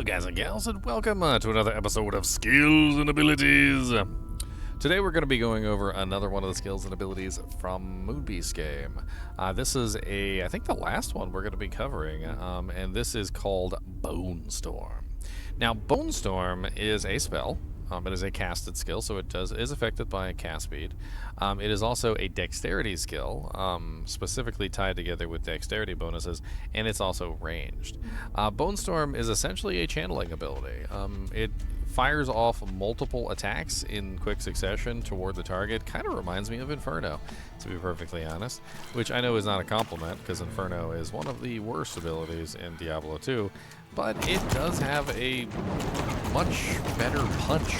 guys and gals, and welcome to another episode of Skills and Abilities. Today we're going to be going over another one of the skills and abilities from Moonbeast game. This is I think the last one we're going to be covering, and this is called Bonestorm. Now, Bonestorm is a spell. It is a casted skill, so it is affected by cast speed. It is also a dexterity skill, specifically tied together with dexterity bonuses, and it's also ranged. Bonestorm is essentially a channeling ability. It fires off multiple attacks in quick succession toward the target. Kind of reminds me of Inferno, to be perfectly honest, which I know is not a compliment, because Inferno is one of the worst abilities in Diablo II, but it does have a much better punch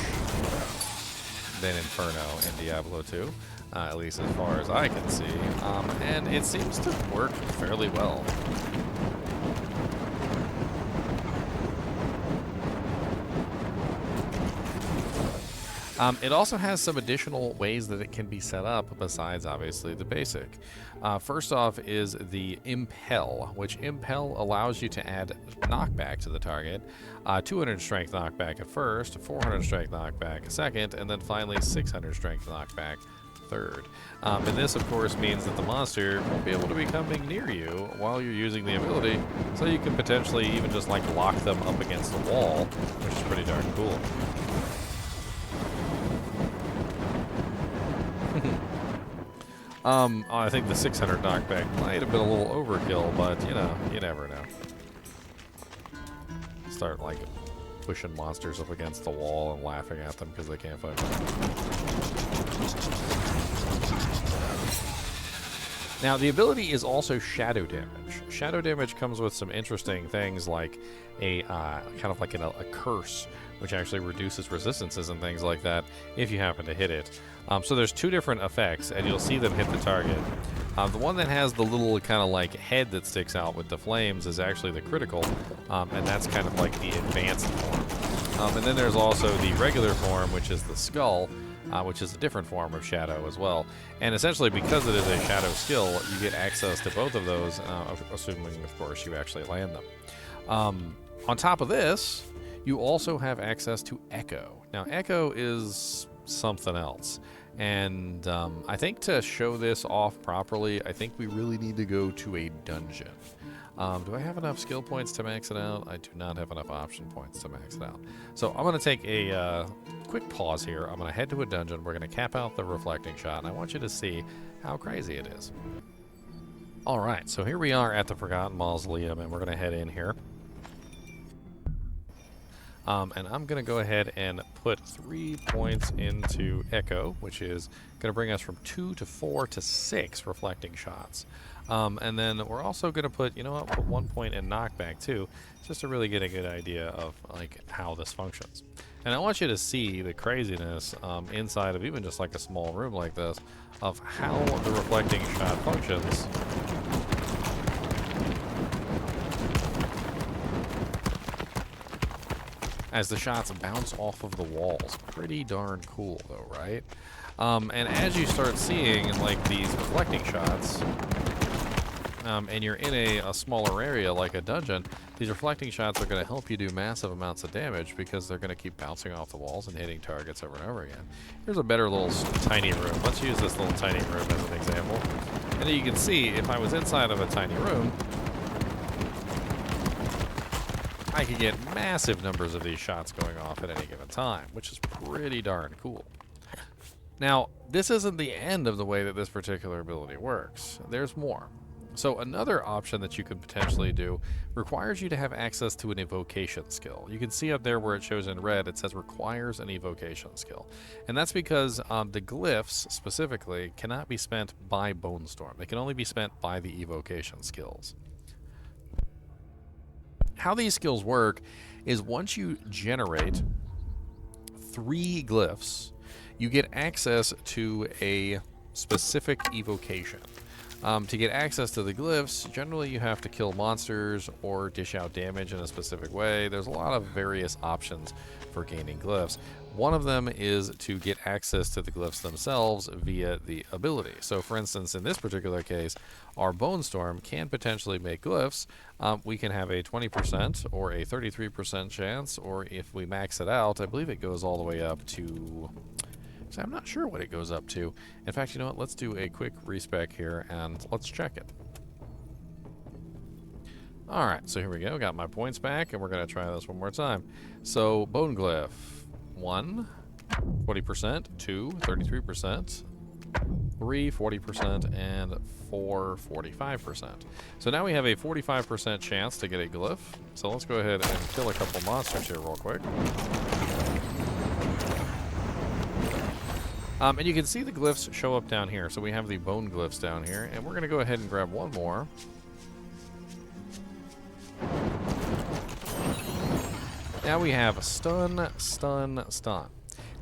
than Inferno in Diablo II, at least as far as I can see, and it seems to work fairly well. It also has some additional ways that it can be set up besides, obviously, the basic. First off is the Impel, which Impel allows you to add knockback to the target. 200 strength knockback at first, 400 strength knockback at second, and then finally 600 strength knockback third. And this, of course, means that the monster won't be able to be coming near you while you're using the ability, so you can potentially even just like lock them up against the wall, which is pretty darn cool. I think the 600 knockback might have been a little overkill, but, you know, you never know. Start, like, pushing monsters up against the wall and laughing at them because they can't fight them. Now, the ability is also shadow damage. Shadow damage comes with some interesting things like a kind of like a curse, which actually reduces resistances and things like that if you happen to hit it. So there's two different effects, and you'll see them hit the target. The one that has the little kind of like head that sticks out with the flames is actually the critical, and that's kind of like the advanced form. And then there's also the regular form, which is the skull, which is a different form of shadow as well. And essentially, because it is a shadow skill, you get access to both of those, assuming, of course, you actually land them. On top of this, you also have access to Echo. Now, Echo is something else. And I think to show this off properly, I think we really need to go to a dungeon. Do I have enough skill points to max it out? I do not have enough option points to max it out. So I'm going to take a quick pause here. I'm going to head to a dungeon. We're going to cap out the reflecting shot, and I want you to see how crazy it is. All right, so here we are at the Forgotten Mausoleum, and we're going to head in here. And I'm going to go ahead and put 3 points into Echo, which is going to bring us from 2 to 4 to 6 reflecting shots. And then we're also going to put, you know what, put 1 point in knockback too, just to really get a good idea of like how this functions. And I want you to see the craziness inside of even just like a small room like this of how the reflecting shot functions. As the shots bounce off of the walls. Pretty darn cool though, right? And as you start seeing like these reflecting shots, and you're in a smaller area like a dungeon, these reflecting shots are going to help you do massive amounts of damage because they're going to keep bouncing off the walls and hitting targets over and over again. Here's a better little tiny room. Let's use this little tiny room as an example. And you can see if I was inside of a tiny room, I could get massive numbers of these shots going off at any given time, which is pretty darn cool. Now, this isn't the end of the way that this particular ability works. There's more. So another option that you could potentially do requires you to have access to an evocation skill. You can see up there where it shows in red, it says requires an evocation skill. And that's because the glyphs, specifically, cannot be spent by Bonestorm. They can only be spent by the evocation skills. How these skills work is once you generate 3 glyphs, you get access to a specific evocation. To get access to the glyphs, generally you have to kill monsters or dish out damage in a specific way. There's a lot of various options for gaining glyphs. One of them is to get access to the glyphs themselves via the ability. So for instance, in this particular case, our Bonestorm can potentially make glyphs. We can have a 20% or a 33% chance, or if we max it out, I believe it goes all the way up to... So I'm not sure what it goes up to. In fact, you know what? Let's do a quick respec here and let's check it. Alright, so here we go. Got my points back, and we're going to try this one more time. So, Bone Glyph. 1, 20%, 2, 33%, 3, 40%, and 4, 45%. So now we have a 45% chance to get a glyph. So let's go ahead and kill a couple monsters here real quick. And you can see the glyphs show up down here. So we have the bone glyphs down here, and we're going to go ahead and grab one more. Now we have stun, stun, stun.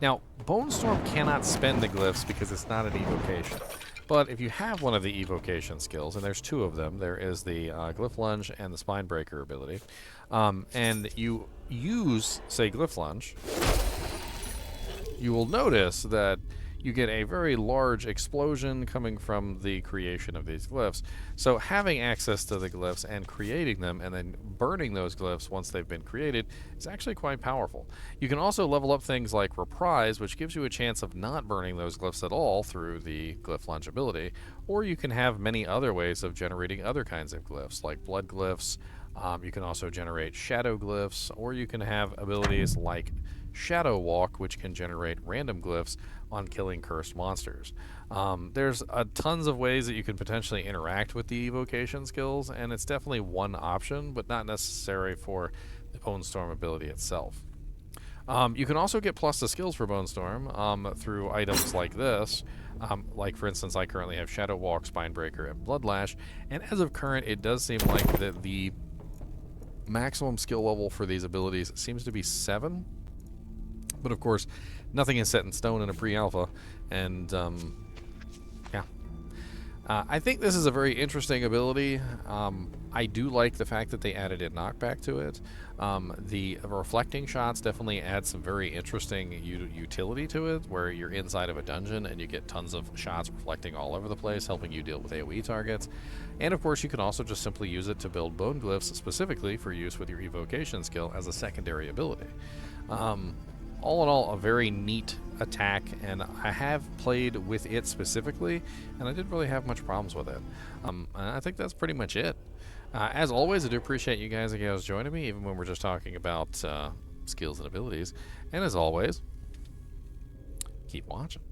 Now, Bonestorm cannot spend the glyphs because it's not an evocation. But if you have one of the evocation skills, and there's two of them, there is the Glyph Lunge and the Spine Breaker ability, and you use, say, Glyph Lunge, you will notice that you get a very large explosion coming from the creation of these glyphs. So having access to the glyphs and creating them and then burning those glyphs once they've been created is actually quite powerful. You can also level up things like Reprise, which gives you a chance of not burning those glyphs at all through the Glyph Lunge ability, or you can have many other ways of generating other kinds of glyphs, like blood glyphs. You can also generate shadow glyphs, or you can have abilities like Shadow Walk, which can generate random glyphs on killing cursed monsters. There's tons of ways that you can potentially interact with the evocation skills, and it's definitely one option, but not necessary for the Bonestorm ability itself. You can also get plus to skills for Bonestorm through items like this. Like, for instance, I currently have Shadow Walk, Spine Breaker, and Bloodlash, and as of current, it does seem like that the maximum skill level for these abilities seems to be 7. But of course, nothing is set in stone in a pre-alpha, and yeah. I think this is a very interesting ability. I do like the fact that they added a knockback to it. The reflecting shots definitely add some very interesting utility to it, where you're inside of a dungeon and you get tons of shots reflecting all over the place, helping you deal with AoE targets. And of course, you can also just simply use it to build bone glyphs specifically for use with your evocation skill as a secondary ability. All in all, a very neat attack, and I have played with it specifically, and I didn't really have much problems with it. I think that's pretty much it. As always, I do appreciate you guys and gals joining me, even when we're just talking about skills and abilities. And as always, keep watching.